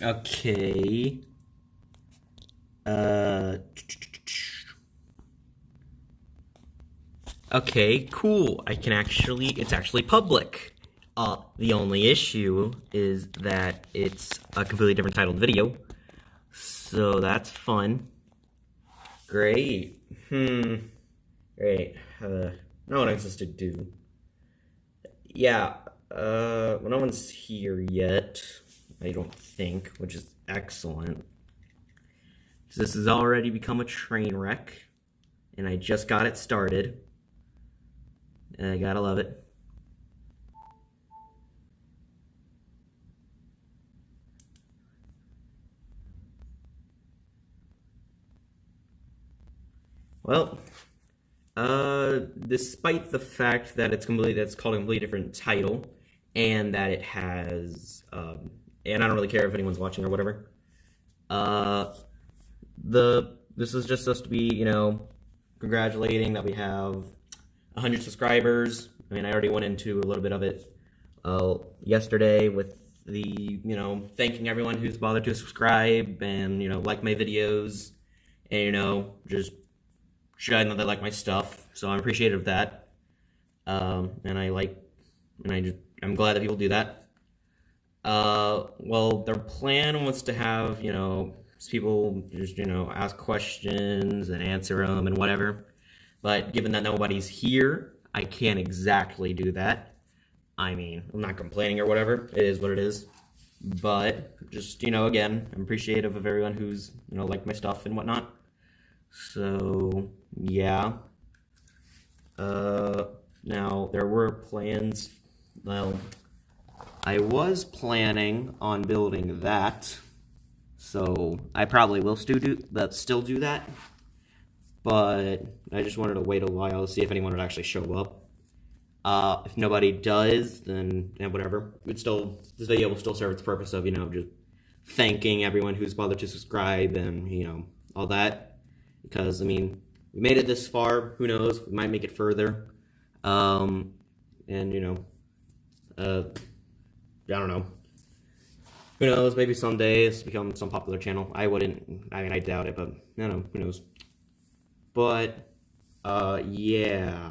Okay. Uh. Okay, cool. It's actually public. The only issue is that it's a completely different titled video. So that's fun. Great. Great. Know what I'm supposed to do. Yeah, well, no one's here yet, I don't think, which is excellent. This has already become a train wreck, and I just got it started. And I gotta love it. Well, despite the fact that that's called a completely different title, and that it has, and I don't really care if anyone's watching or whatever. This is just supposed to be, congratulating that we have 100 subscribers. I mean, I already went into a little bit of it yesterday with the, thanking everyone who's bothered to subscribe and, like my videos and, just showing that they like my stuff. So I'm appreciative of that. I'm glad that people do that. Well, their plan was to have, people just, ask questions and answer them and whatever. But given that nobody's here, I can't exactly do that. I mean, I'm not complaining or whatever. It is what it is. But just, again, I'm appreciative of everyone who's, liked my stuff and whatnot. So, yeah. Now, there were plans. Well, I was planning on building that. So, I probably will still do that. But I just wanted to wait a while to see if anyone would actually show up. If nobody does, then whatever. This video will still serve its purpose of, just thanking everyone who's bothered to subscribe and, all that. Because, I mean, we made it this far. Who knows? We might make it further. I don't know. Who knows? Maybe someday it's become some popular channel. I doubt it, but, who knows? But, yeah.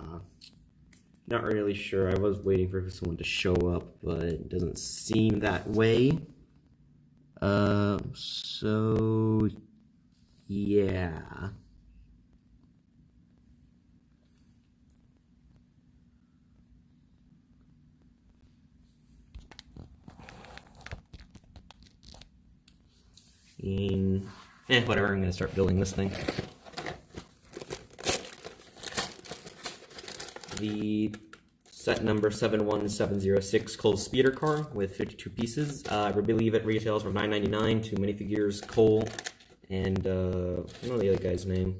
Not really sure. I was waiting for someone to show up, but it doesn't seem that way. So, yeah. Whatever, I'm gonna start building this thing. The set number 71706 Cole Speeder car with 52 pieces. I believe it retails from $9.99 to minifigures Cole and I don't know the other guy's name.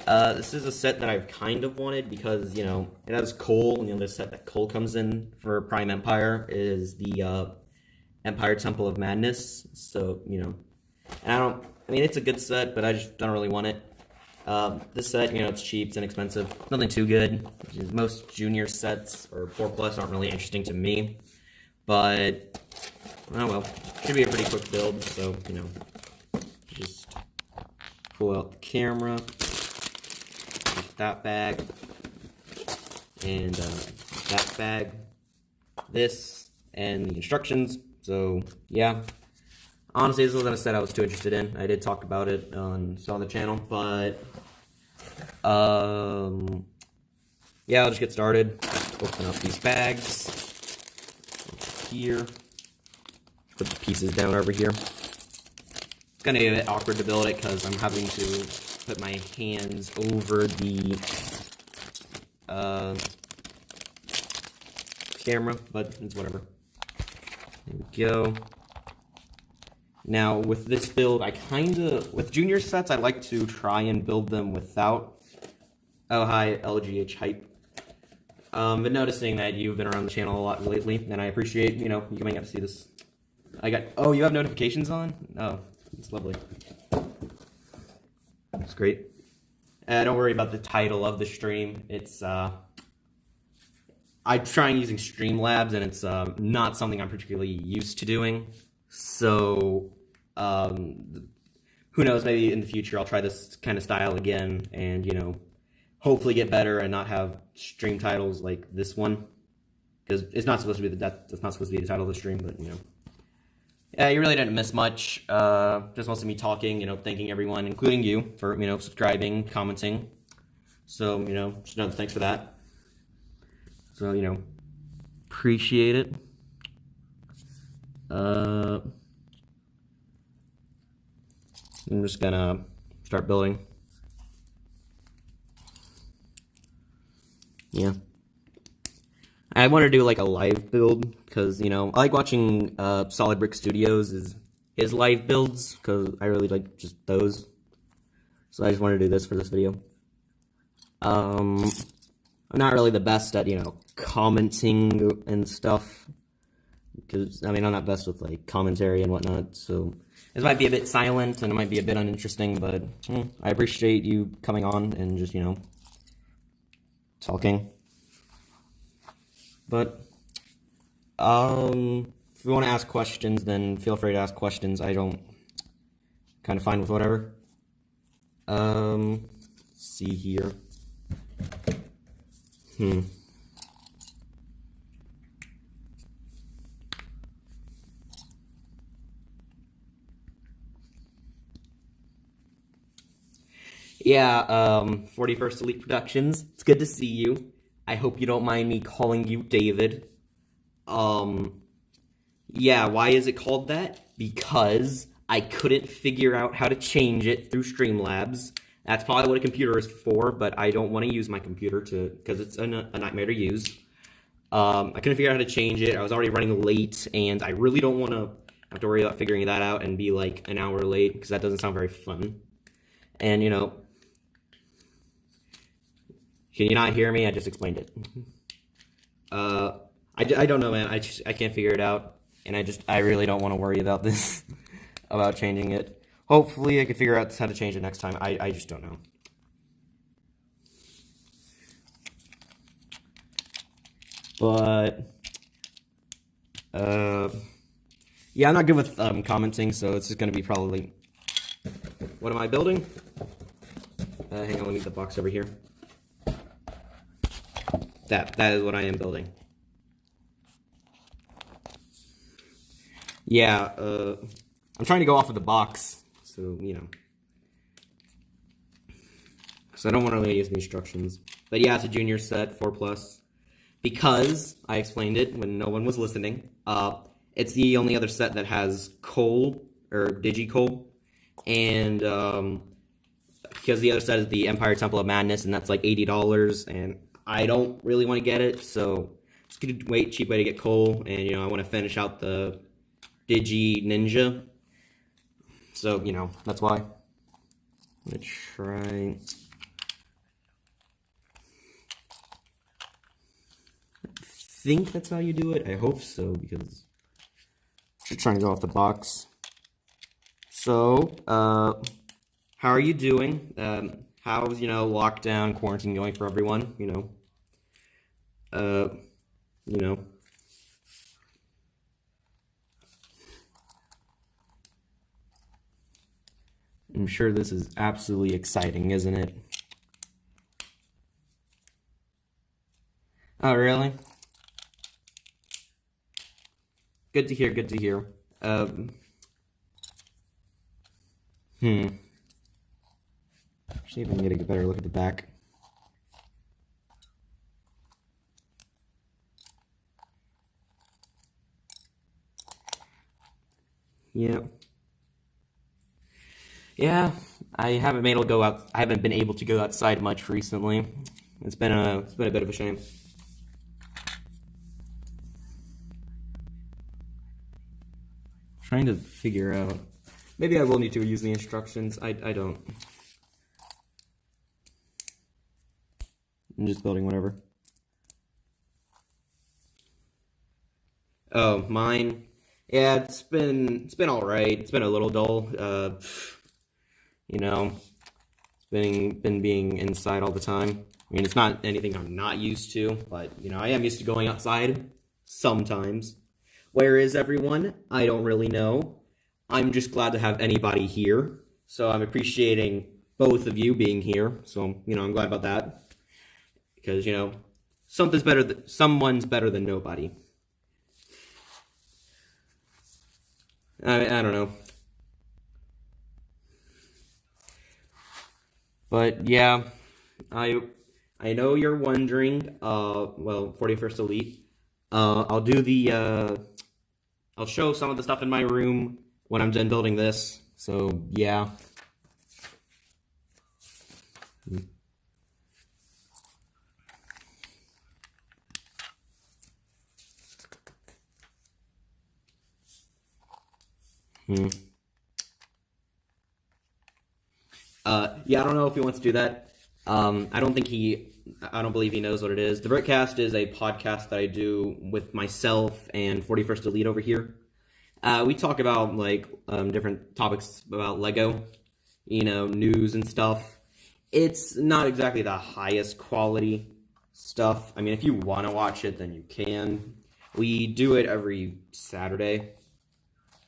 This is a set that I've kind of wanted because, it has Cole, and the other set that Cole comes in for Prime Empire is the Empire Temple of Madness. So, and it's a good set, but I just don't really want it. This set, it's cheap, it's inexpensive, nothing too good. Most junior sets or 4+ aren't really interesting to me, but oh well, should be a pretty quick build. So just pull out the camera, that bag, and that bag, this, and the instructions. So yeah. Honestly, this wasn't a set I was too interested in. I did talk about it on the channel, but yeah, I'll just get started. Open up these bags here. Put the pieces down over here. It's gonna be a bit awkward to build it because I'm having to put my hands over the camera, but it's whatever. There we go. Now, with this build, with junior sets, I like to try and build them without, oh hi, LGH Hype. Been noticing that you've been around the channel a lot lately, and I appreciate, you coming up to see this. Oh, you have notifications on? Oh, that's lovely. That's great. Don't worry about the title of the stream. It's, I'm trying using Streamlabs, and it's not something I'm particularly used to doing. So, who knows? Maybe in the future I'll try this kind of style again, and hopefully get better and not have stream titles like this one, because it's not supposed to be that's not supposed to be the title of the stream. But yeah, you really didn't miss much. Just mostly me talking, thanking everyone, including you, for subscribing, commenting. So just another thanks for that. So, appreciate it. I'm just gonna start building. Yeah. I want to do like a live build, because, I like watching Solid Brick Studios' his live builds, because I really like just those. So I just want to do this for this video. I'm not really the best at, commenting and stuff, because, I'm not best with, like, commentary and whatnot, so this might be a bit silent, and it might be a bit uninteresting, but I appreciate you coming on and just, talking. But, if you want to ask questions, then feel free to ask questions. I don't, kind of fine with whatever. See here. Yeah, 41st Elite Productions. It's good to see you. I hope you don't mind me calling you David. Yeah, why is it called that? Because I couldn't figure out how to change it through Streamlabs. That's probably what a computer is for, but I don't want to use my computer because it's a nightmare to use. I couldn't figure out how to change it. I was already running late, and I really don't want to have to worry about figuring that out and be like an hour late, because that doesn't sound very fun. And, can you not hear me? I just explained it. I don't know, man. I can't figure it out, and I really don't want to worry about this, about changing it. Hopefully I can figure out how to change it next time. I just don't know. But, yeah, I'm not good with commenting, so it's just going to be probably... What am I building? Hang on, let me get the box over here. That is what I am building. Yeah, I'm trying to go off of the box, so, So I don't want to really use the instructions. But yeah, it's a junior set, 4+. Because, I explained it when no one was listening, it's the only other set that has coal, or Digicoal. And, because the other set is the Empire Temple of Madness, and that's like $80, and I don't really want to get it, so it's a good cheap way to get coal, and, I want to finish out the Digi Ninja. So, that's why. I'm going to try... I think that's how you do it. I hope so, because I'm just trying to go off the box. So, how are you doing? How's, lockdown, quarantine going for everyone? I'm sure this is absolutely exciting, isn't it? Oh, really? Good to hear, good to hear. See if I can get a better look at the back. Yeah. Yeah, I haven't been able to go out. I haven't been able to go outside much recently. It's been a bit of a shame. Trying to figure out. Maybe I will need to use the instructions. I don't. I'm just building whatever. Oh, mine. Yeah, it's been all right. It's been a little dull. It's been being inside all the time. I mean, it's not anything I'm not used to, but, you know, I am used to going outside sometimes. Where is everyone? I don't really know. I'm just glad to have anybody here. So I'm appreciating both of you being here. So, you know, I'm glad about that. Because, you know, someone's better than nobody. I don't know. But yeah, I know you're wondering, well, 41st Elite. I'll show some of the stuff in my room when I'm done building this. So yeah. Yeah, I don't know if he wants to do that. I don't believe he knows what it is. The Brickcast is a podcast that I do with myself and 41st Elite over here. We talk about, like, different topics about Lego, you know, news and stuff. It's not exactly the highest quality stuff. I mean, if you want to watch it, then you can. We do it every Saturday.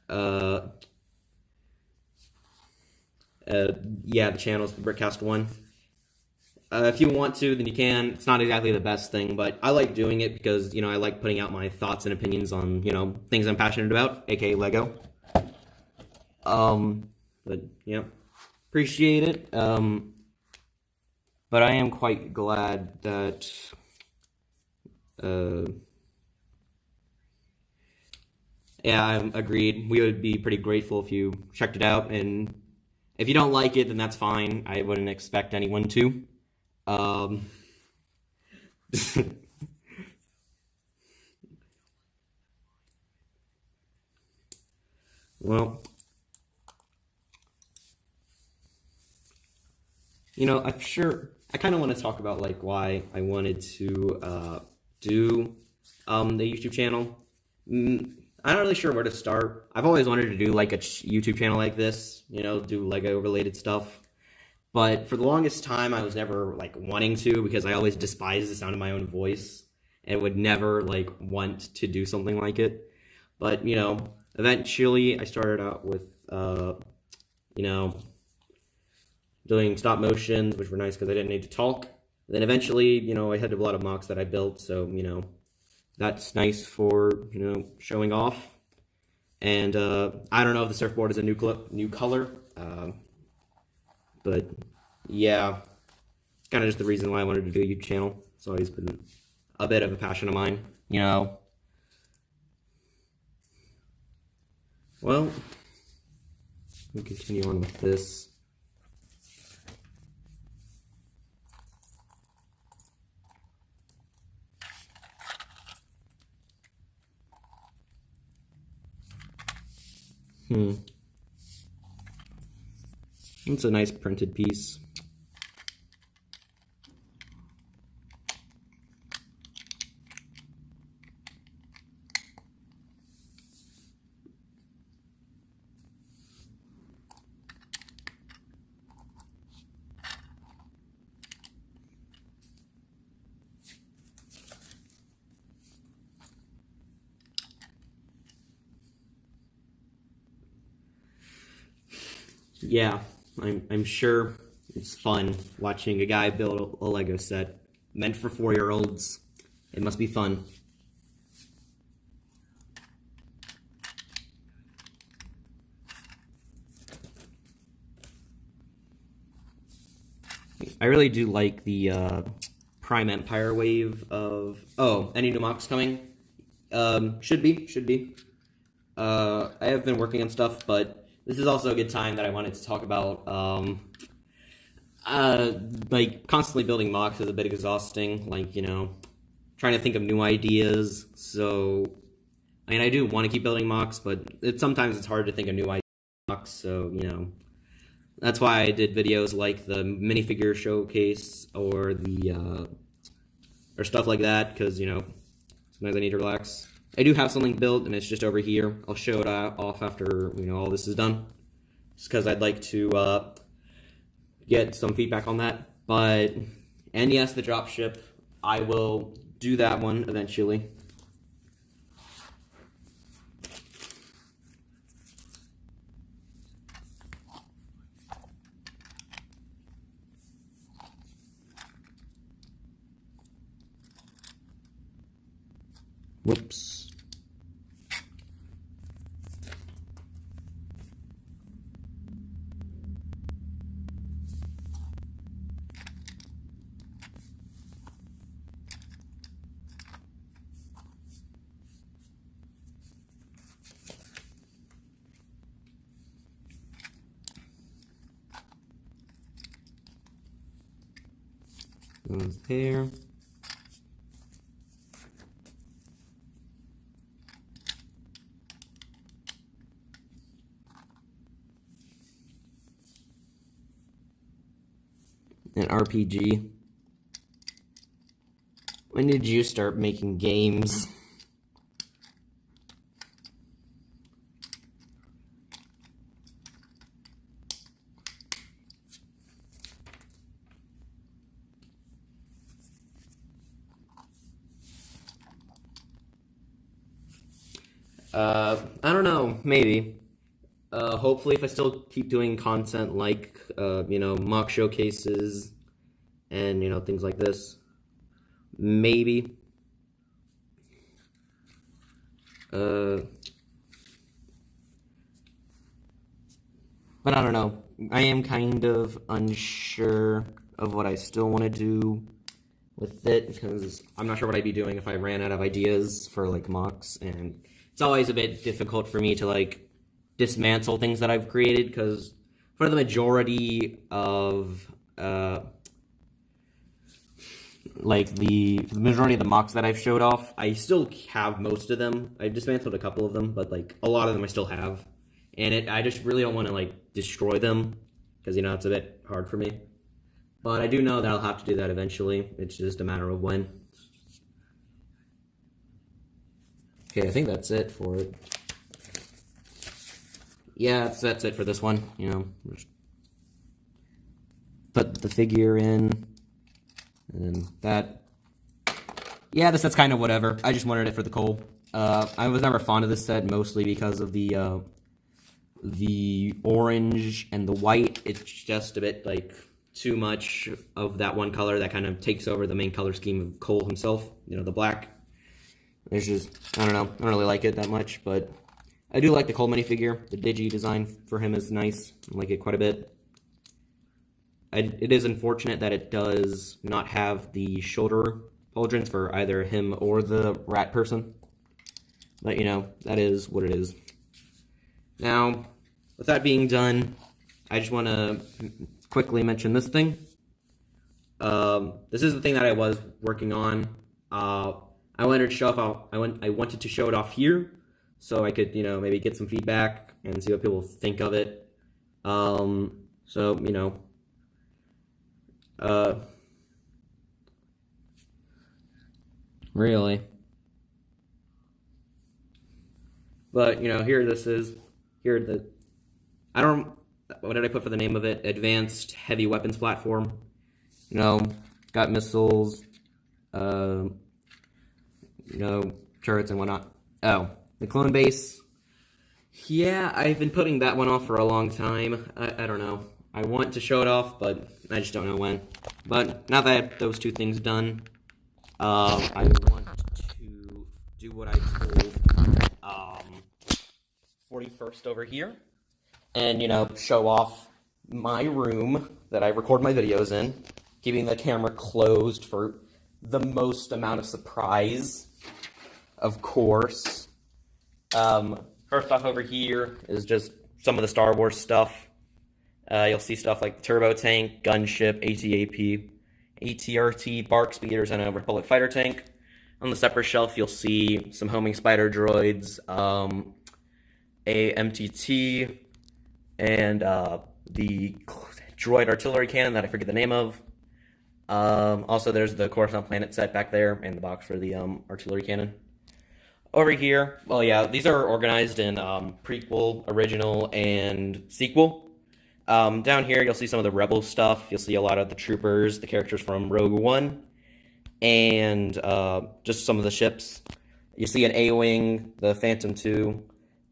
Yeah, the channel's the Brickcast 1. If you want to, then you can. It's not exactly the best thing, but I like doing it because, you know, I like putting out my thoughts and opinions on, you know, things I'm passionate about, aka Lego. But, yeah, appreciate it. But I am quite glad that, yeah, I agreed. We would be pretty grateful if you checked it out, and if you don't like it, then that's fine. I wouldn't expect anyone to. Well, you know, I kind of want to talk about, like, why I wanted to do the YouTube channel. I'm not really sure where to start. I've always wanted to do, like, a YouTube channel like this, you know, do Lego related stuff. But for the longest time, I was never, like, wanting to, because I always despised the sound of my own voice and would never, like, want to do something like it. But, you know, eventually I started out with, you know, doing stop motions, which were nice because I didn't need to talk. Then eventually, you know, I had a lot of mocks that I built, so, you know, that's nice for, you know, showing off. And I don't know if the surfboard is a new color, but yeah, it's kind of just the reason why I wanted to do a YouTube channel. It's always been a bit of a passion of mine, you know. Well, we continue on with this. It's a nice printed piece. Yeah, I'm sure it's fun watching a guy build a Lego set meant for 4-year-olds. It must be fun. I really do like the Prime Empire wave of... Oh, any new mocks coming? Should be. I have been working on stuff, but this is also a good time that I wanted to talk about, like, constantly building mocks is a bit exhausting, like, you know, trying to think of new ideas. So, I mean, I do want to keep building mocks, but sometimes it's hard to think of new ideas mocks, so, you know, that's why I did videos like the minifigure showcase or the, or stuff like that, because, you know, sometimes I need to relax. I do have something built, and it's just over here. I'll show it off after, you know, all this is done. Just because I'd like to get some feedback on that. But And yes, the dropship. I will do that one eventually. Whoops. Goes there. An RPG. When did you start making games? I don't know, maybe. Hopefully if I still keep doing content like, mock showcases and, things like this. Maybe. But I don't know. I am kind of unsure of what I still want to do with it, because I'm not sure what I'd be doing if I ran out of ideas for, mocks, and it's always a bit difficult for me to, dismantle things that I've created, because for the majority of, the majority of the mocks that I've showed off, I still have most of them. I've dismantled a couple of them, but, a lot of them I still have. And I just really don't want to, destroy them, because, it's a bit hard for me. But I do know that I'll have to do that eventually. It's just a matter of when. Okay, I think that's it for it. Yeah, that's it for this one, Just put the figure in, and that. Yeah, this set's kind of whatever. I just wanted it for the Cole. I was never fond of this set, mostly because of the orange and the white. It's just a bit, too much of that one color that kind of takes over the main color scheme of Cole himself, the black. There's just, I don't know, I don't really like it that much, but I do like the Cole minifigure. The Digi design for him is nice. I like it quite a bit. It is unfortunate that it does not have the shoulder pauldrons for either him or the rat person. But, that is what it is. Now, with that being done, I just want to quickly mention this thing. This is the thing that I was working on. I wanted to show off. I wanted to show it off here, so I could, maybe get some feedback and see what people think of it. Really. But here this is. Here what did I put for the name of it? Advanced Heavy Weapons Platform. Got missiles, turrets and whatnot. Oh, the clone base. Yeah, I've been putting that one off for a long time. I don't know. I want to show it off, but I just don't know when. But now that I have those two things done, I want to do what I told 41st over here. And, show off my room that I record my videos in, keeping the camera closed for the most amount of surprise, of course. First off over here is just some of the Star Wars stuff. You'll see stuff like Turbo Tank, Gunship, AT-AP, AT-RT, Bark Speeders, and a Republic Fighter Tank. On the separate shelf, you'll see some homing spider droids, a MTT, and the droid artillery cannon that I forget the name of. Also, there's the Coruscant Planet set back there, and the box for the artillery cannon. Over here, well, yeah, these are organized in prequel, original, and sequel. Down here, you'll see some of the Rebel stuff. You'll see a lot of the troopers, the characters from Rogue One, and just some of the ships. You see an A-Wing, the Phantom II,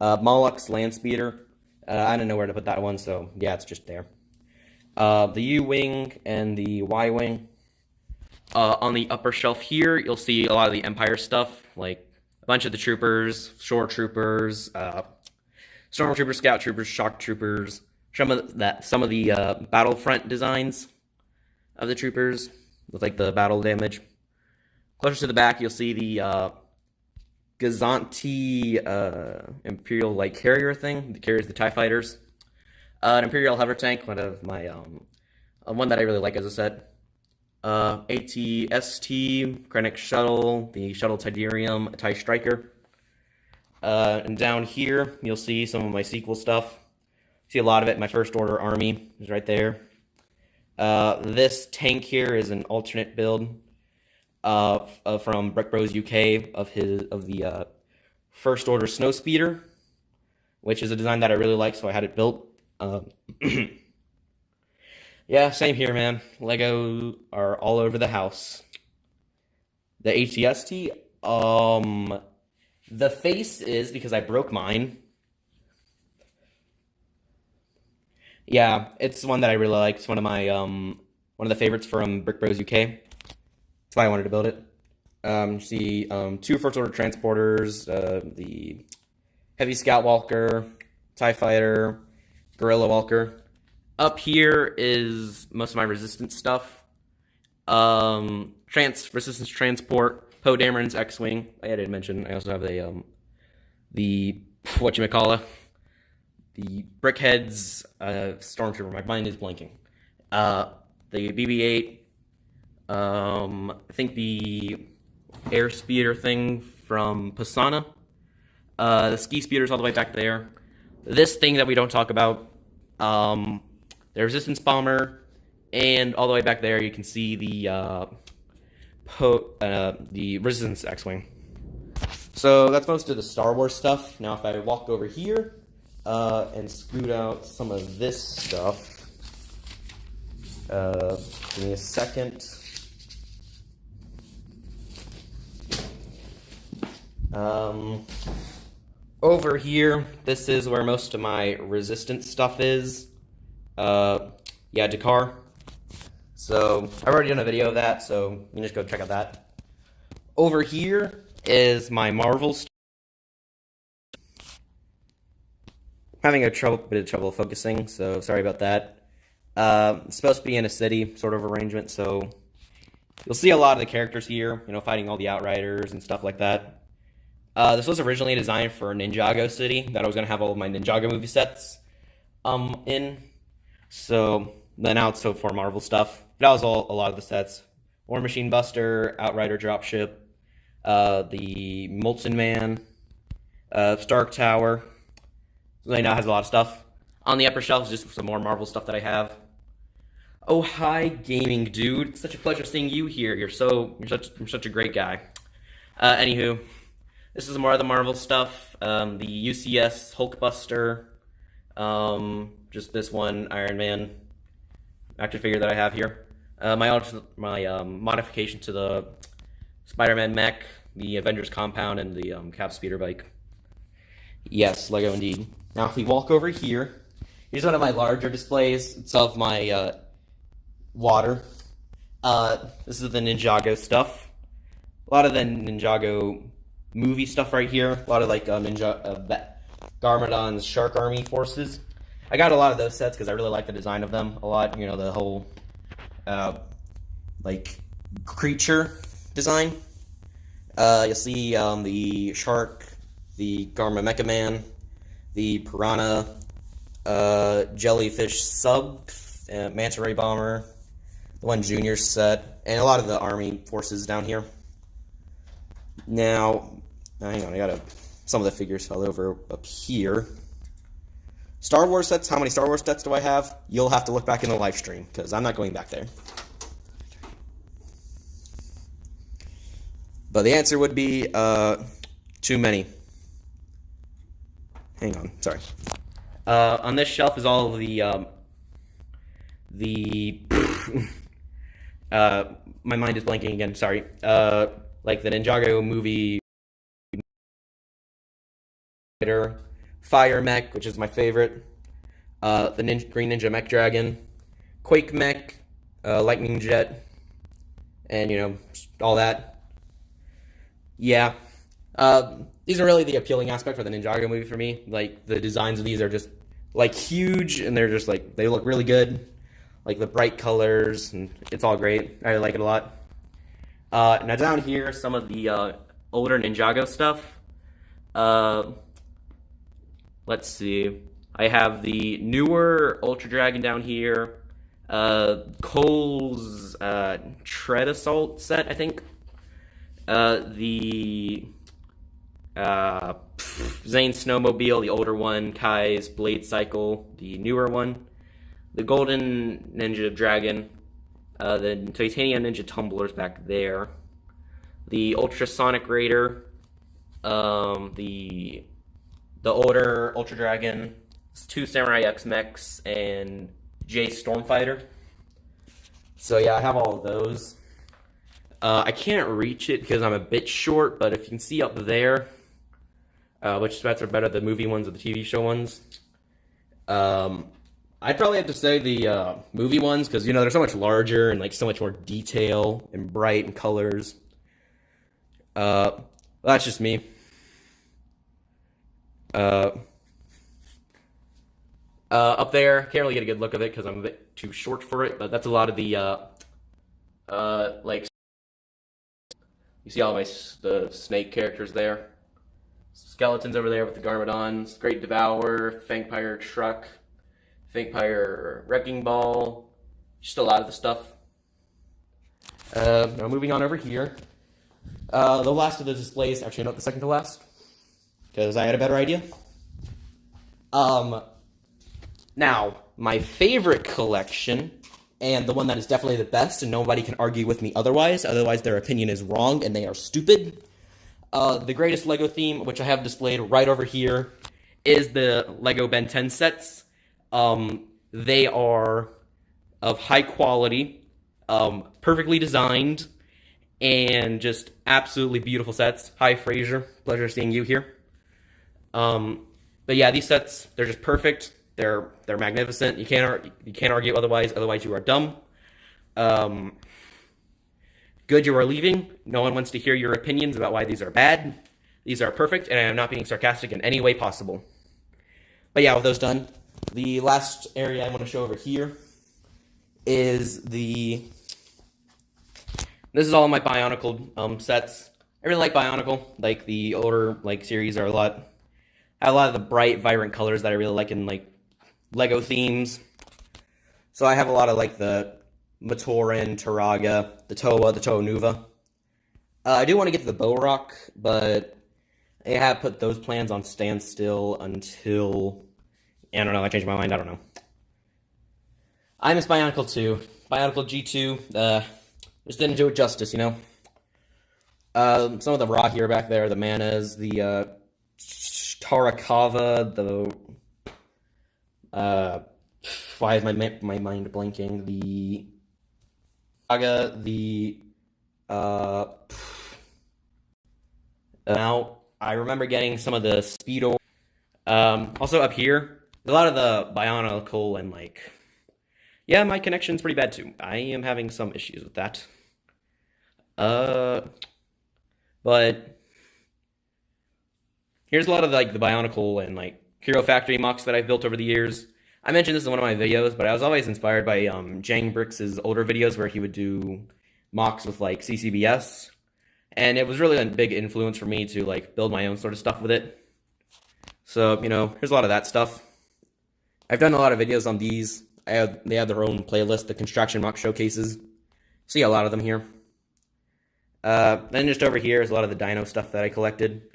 Moloch's Land Speeder. I didn't know where to put that one, so yeah, it's just there. The U-Wing and the Y-Wing. On the upper shelf here, you'll see a lot of the Empire stuff, like a bunch of the troopers, shore troopers, stormtroopers, scout troopers, shock troopers, some of the battlefront designs of the troopers with like the battle damage. Closer to the back, you'll see the Gazanti Imperial like carrier thing that carries the TIE fighters. An Imperial hover tank, one of my one that I really like as a set. AT-ST, Krennic Shuttle, the Shuttle Tidarium, a TIE Striker. And down here, you'll see some of my sequel stuff. See a lot of it. My First Order Army is right there. This tank here is an alternate build from Brick Bros UK of the First Order Snowspeeder, which is a design that I really like, so I had it built. Yeah, same here, man. Lego are all over the house. The AT-ST, the face is because I broke mine. Yeah, it's one that I really like. It's one of my one of the favorites from Brick Bros UK. That's why I wanted to build it. See, two First Order transporters, the Heavy Scout Walker, TIE Fighter, Guerrilla Walker. Up here is most of my Resistance stuff. Resistance Transport, Poe Dameron's X-Wing. I didn't mention. I also have the whatchamacallit, the Brickheads Stormtrooper. My mind is blanking. The BB-8. I think the Air Speeder thing from Pisana. The Ski Speeder's all the way back there. This thing that we don't talk about. The Resistance Bomber, and all the way back there you can see the Resistance X-Wing. So that's most of the Star Wars stuff. Now if I walk over here and scoot out some of this stuff, give me a second. Over here, this is where most of my Resistance stuff is. Yeah, Dakar. So, I've already done a video of that, so you can just go check out that. Over here is my Marvel stuff. Having a bit of trouble focusing, so sorry about that. It's supposed to be in a city sort of arrangement, so you'll see a lot of the characters here, you know, fighting all the Outriders and stuff like that. This was originally designed for Ninjago City, that I was going to have all of my Ninjago movie sets in. So, now it's for Marvel stuff. That was a lot of the sets. War Machine Buster, Outrider Dropship, the Molten Man, Stark Tower. So it now has a lot of stuff. On the upper shelf is just some more Marvel stuff that I have. Oh, hi, gaming dude. It's such a pleasure seeing you here. You're such a great guy. Anywho, this is more of the Marvel stuff. The UCS Hulkbuster. Just this one Iron Man action figure that I have here. My modification to the Spider-Man mech, the Avengers compound, and the Cap Speeder bike. Yes, Lego indeed. Now if we walk over here, here's one of my larger displays. It's of my water. This is the Ninjago stuff. A lot of the Ninjago movie stuff right here. A lot of like Garmadon's Shark Army forces. I got a lot of those sets because I really like the design of them a lot. You know, the whole like creature design. You'll see the shark, the Garma Mecha Man, the piranha, jellyfish sub, manta ray bomber, the one junior set, and a lot of the army forces down here. Now, hang on, I got some of the figures fell over up here. Star Wars sets, how many Star Wars sets do I have? You'll have to look back in the live stream, because I'm not going back there. But the answer would be, too many. Hang on, sorry. On this shelf is all of the the my mind is blanking again. Sorry. Like the Ninjago movie, Fire Mech, which is my favorite. The Green Ninja Mech Dragon, Quake Mech, Lightning Jet, and all that. Yeah. These are really the appealing aspect for the Ninjago movie for me. Like the designs of these are just like huge, and they're just like they look really good. Like the bright colors, and it's all great. I like it a lot. Now down here, some of the older Ninjago stuff. Let's see. I have the newer Ultra Dragon down here. Cole's Tread Assault set, I think. The Zane Snowmobile, the older one. Kai's Blade Cycle, the newer one. The Golden Ninja Dragon. The Titanium Ninja Tumblers back there. The Ultrasonic Raider. The older Ultra Dragon. 2 Samurai X mechs and J Stormfighter. So yeah, I have all of those. I can't reach it because I'm a bit short, but if you can see up there, which sets are better, the movie ones or the TV show ones? I'd probably have to say the movie ones, because they're so much larger and like so much more detail and bright and colors. That's just me. Up there, can't really get a good look of it because I'm a bit too short for it, but that's a lot of the like, you see all the snake characters there. Skeletons over there with the Garmadons, Great Devourer, Fangpire Truck, Fangpire Wrecking Ball, just a lot of the stuff. Now moving on over here. The last of the displays, actually not the second to last, because I had a better idea. Now, my favorite collection, and the one that is definitely the best, and nobody can argue with me otherwise their opinion is wrong and they are stupid. The greatest LEGO theme, which I have displayed right over here, is the LEGO Ben 10 sets. They are of high quality, perfectly designed, and just absolutely beautiful sets. Hi, Fraser. Pleasure seeing you here. But yeah, these sets, they're just perfect. They're magnificent. You can't argue otherwise. Otherwise, you are dumb. Good, you are leaving. No one wants to hear your opinions about why these are bad. These are perfect, and I am not being sarcastic in any way possible. But yeah, with those done, the last area I want to show over here is this is all my Bionicle sets. I really like Bionicle. Like the older series are have a lot of the bright, vibrant colors that I really like in LEGO themes. So I have a lot of the Matoran, Turaga, the Toa Nuva. I do want to get to the Bow-Rock, but I have put those plans on standstill until, I don't know, I changed my mind, I don't know. I miss Bionicle 2. Bionicle G2, just didn't do it justice, Some of the Raw here back there, the Manas, the Tarakava, why is my mind blanking? The Saga, now I remember getting some of the Speedo. Also up here, a lot of the Bionicle and yeah, my connection's pretty bad too. I am having some issues with that. But here's a lot of the Bionicle and Hero Factory mocks that I've built over the years. I mentioned this in one of my videos, but I was always inspired by Jang Bricks' older videos where he would do mocks with CCBS, and it was really a big influence for me to build my own sort of stuff with it. So here's a lot of that stuff. I've done a lot of videos on these. They have their own playlist, the Construction Mock Showcases. See a lot of them here. Then just over here is a lot of the Dino stuff that I collected.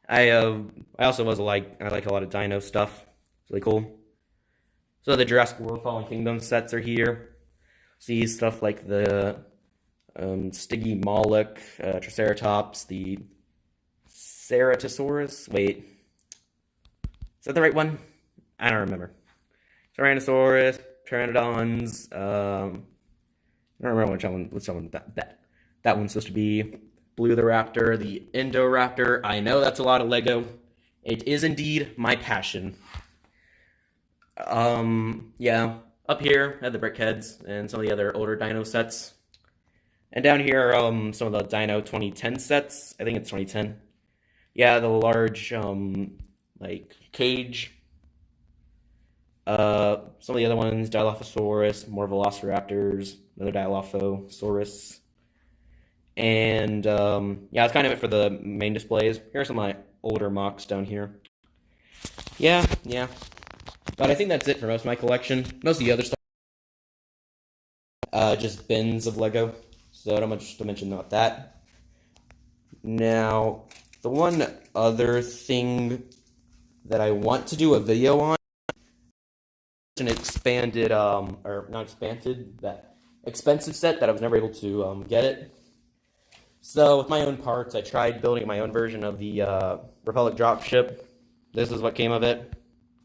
I also I like a lot of Dino stuff. It's really cool. So the Jurassic World Fallen Kingdom sets are here. See stuff like the Stiggy Moloch, Triceratops, the Ceratosaurus. Wait, is that the right one? I don't remember. Tyrannosaurus, Pteranodons. I don't remember which one that one's supposed to be. Blue the Raptor, the Indoraptor. I know that's a lot of Lego. It is indeed my passion. Yeah. Up here, I have the Brickheads and some of the other older Dino sets. And down here, some of the Dino 2010 sets. I think it's 2010. Yeah, the large, like, cage. Some of the other ones, Dilophosaurus, more Velociraptors, another Dilophosaurus. And, yeah, that's kind of it for the main displays. Here are some of my older mocks down here. Yeah. But I think that's it for most of my collection. Most of the other stuff, just bins of Lego. So not much to mention about that. Now, the one other thing that I want to do a video on, an expanded, or not expanded, that expensive set that I was never able to get it. So with my own parts, I tried building my own version of the Republic dropship. This is what came of it.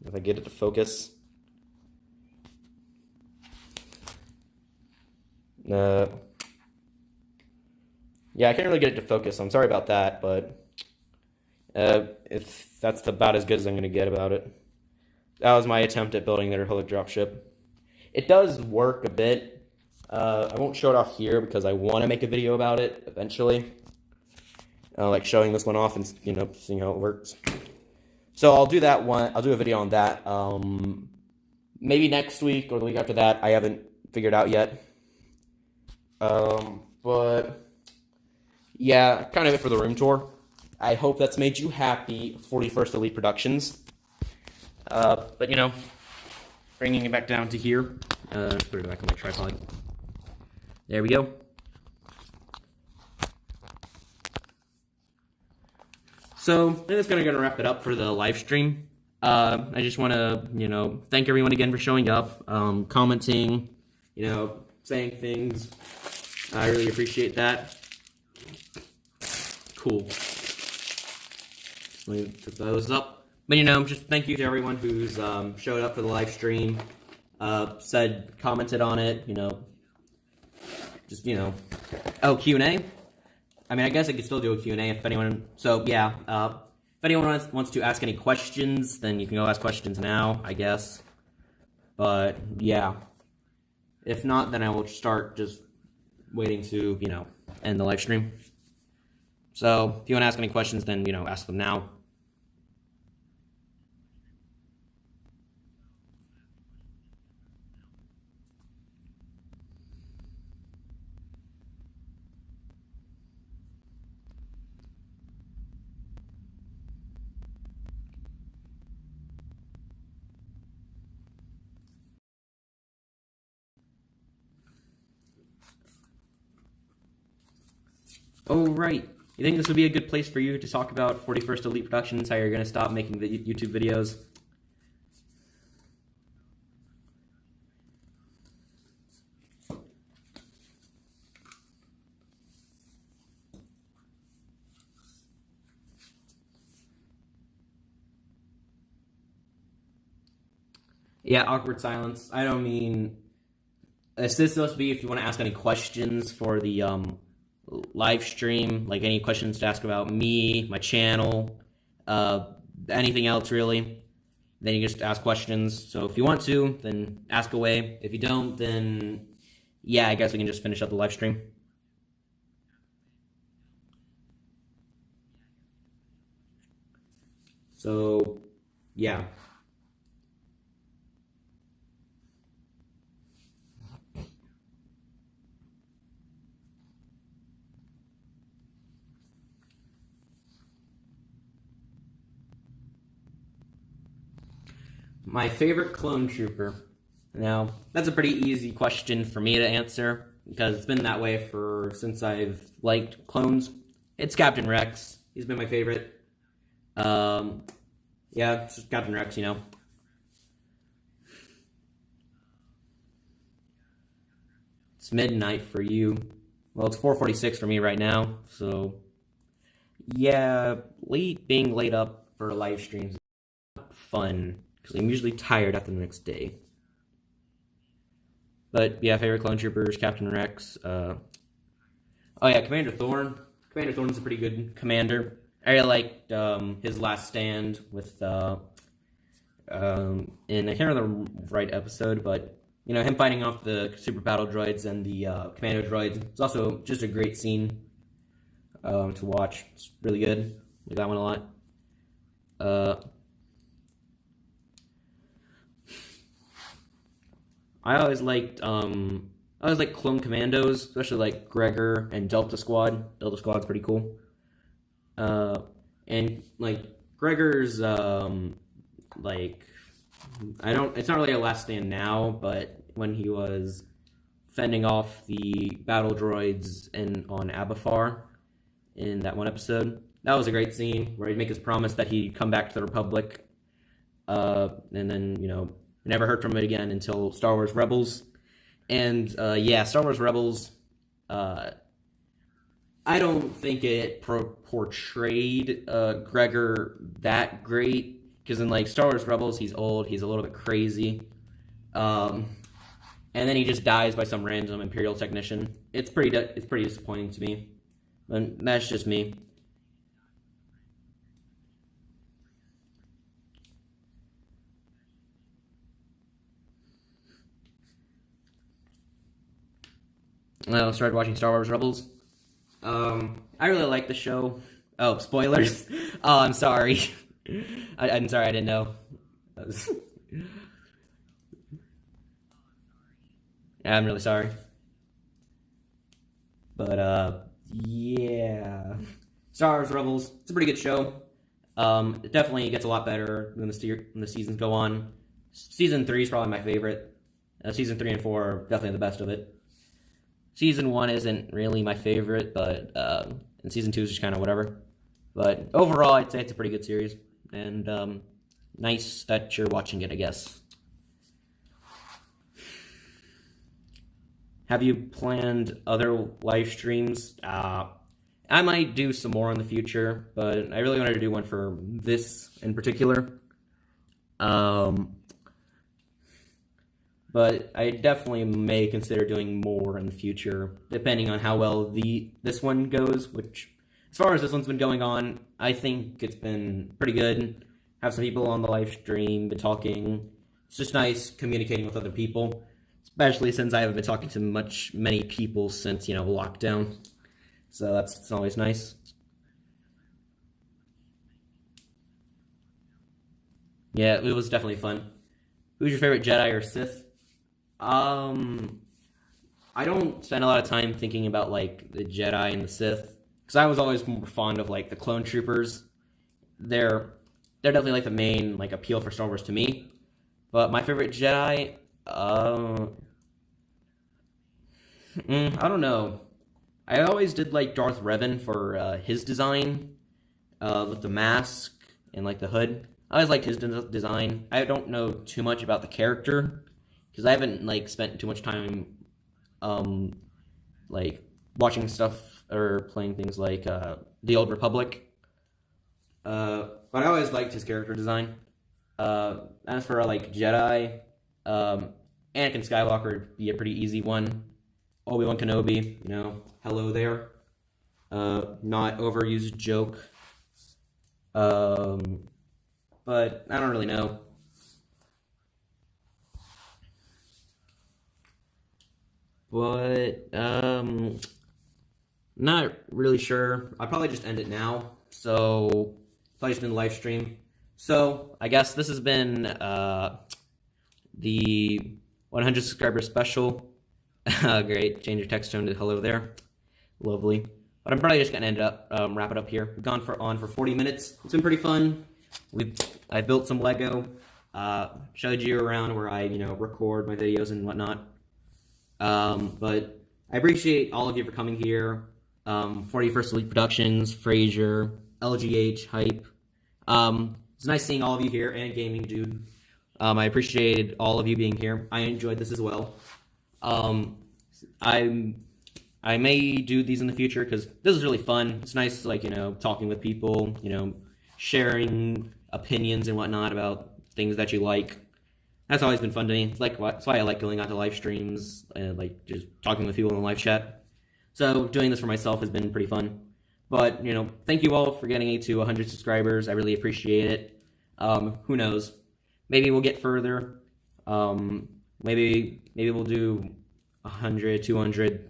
If I get it to focus. Yeah, I can't really get it to focus. I'm sorry about that, but if that's about as good as I'm going to get about it. That was my attempt at building the Republic dropship. It does work a bit. I won't show it off here because I want to make a video about it eventually. Like showing this one off and, you know, seeing how it works. So I'll do that one. I'll do a video on that. Maybe next week or the week after that. I haven't figured out yet. But yeah, kind of it for the room tour. I hope that's made you happy, 41st Elite Productions. But you know, bringing it back down to here. Put it back on my tripod. There we go. So that's kind of going to wrap it up for the live stream. I just want to, you know, thank everyone again for showing up, commenting, you know, saying things. I really appreciate that. Cool. Let me put those up. But, you know, just thank you to everyone who's showed up for the live stream, commented on it, you know, just, you know. Oh, Q&A? I mean, I guess I could still do a Q&A if anyone, so yeah, if anyone wants to ask any questions, then you can go ask questions now, I guess. But, yeah. If not, then I will start just waiting to, you know, end the live stream. So, if you want to ask any questions, then, you know, ask them now. Oh, right. You think this would be a good place for you to talk about 41st Elite Productions, how you're going to stop making the YouTube videos? Yeah, awkward silence. I don't mean... This is supposed to be if you want to ask any questions for the live stream, like any questions to ask about me, my channel, anything else really, then you just ask questions. So if you want to, then ask away. If you don't, then yeah, I guess we can just finish up the live stream. So, yeah. My favorite clone trooper. Now, that's a pretty easy question for me to answer, because it's been that way since I've liked clones. It's Captain Rex. He's been my favorite. Yeah, it's just Captain Rex, you know. It's midnight for you. Well, it's 4:46 for me right now, so... Yeah, being laid up for live streams is not fun, because I'm usually tired after the next day. But yeah, favorite clone troopers, Captain Rex. Oh yeah, Commander Thorn. Commander Thorn's a pretty good commander. I really liked his last stand with in I can't remember the right episode, but you know him fighting off the super battle droids and the commando droids. It's also just a great scene to watch. It's really good. Like that one a lot. I always liked clone commandos, especially like Gregor and Delta Squad. Delta Squad's pretty cool. And like Gregor's like it's not really a last stand now, but when he was fending off the battle droids on Abafar in that one episode, that was a great scene where he'd make his promise that he'd come back to the Republic, and then never heard from it again until Star Wars Rebels. And yeah, Star Wars Rebels, I don't think it portrayed Gregor that great, because in like Star Wars Rebels, he's old, he's a little bit crazy, and then he just dies by some random Imperial technician. It's pretty disappointing to me, but that's just me. I started watching Star Wars Rebels. I really like the show. Oh, spoilers! Oh, I'm sorry. I'm sorry, I didn't know. I'm really sorry. But, yeah. Star Wars Rebels, it's a pretty good show. It definitely gets a lot better when the seasons go on. Season 3 is probably my favorite. Season 3 and 4 are definitely the best of it. Season 1 isn't really my favorite, but and Season 2 is just kind of whatever. But overall, I'd say it's a pretty good series, and nice that you're watching it, I guess. Have you planned other live streams? I might do some more in the future, but I really wanted to do one for this in particular. But I definitely may consider doing more in the future, depending on how well this one goes, which, as far as this one's been going on, I think it's been pretty good. Have some people on the live stream, been talking. It's just nice communicating with other people, especially since I haven't been talking to many people since, lockdown. So it's always nice. Yeah, it was definitely fun. Who's your favorite Jedi or Sith? I don't spend a lot of time thinking about like the Jedi and the Sith, because I was always more fond of like the clone troopers. They're definitely like the main like appeal for Star Wars to me. But my favorite Jedi, I don't know. I always did like Darth Revan for his design, with the mask and like the hood. I always liked his design. I don't know too much about the character, because I haven't like spent too much time like watching stuff or playing things like The Old Republic. But I always liked his character design. As for like Jedi, Anakin Skywalker would be a pretty easy one. Obi-Wan Kenobi, hello there. Not overused joke. But I don't really know. But, not really sure. I'll probably just end it now. So, probably just in the live stream. So, I guess this has been, the 100 subscriber special. Great. Change your text tone to hello there. Lovely. But I'm probably just gonna wrap it up here. We've gone on for 40 minutes. It's been pretty fun. I built some Lego. Showed you around where I, record my videos and whatnot. But I appreciate all of you for coming here. 41st Elite Productions, Fraser, LGH, Hype. It's nice seeing all of you here, and Gaming Dude. I appreciated all of you being here. I enjoyed this as well. I may do these in the future, because this is really fun. It's nice, like, talking with people, sharing opinions and whatnot about things that you like. That's always been fun to me. It's like that's why I like going out to live streams and like just talking with people in the live chat. So doing this for myself has been pretty fun. But thank you all for getting me to 100 subscribers. I really appreciate it. Who knows? Maybe we'll get further. Maybe we'll do 100, 200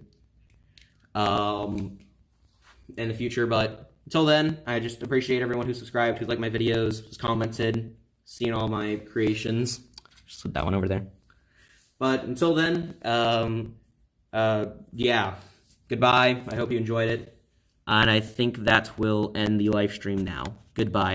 in the future. But until then, I just appreciate everyone who subscribed, who's liked my videos, who's commented, seen all my creations. Just put that one over there. But until then, yeah, goodbye. I hope you enjoyed it. And I think that will end the live stream now. Goodbye.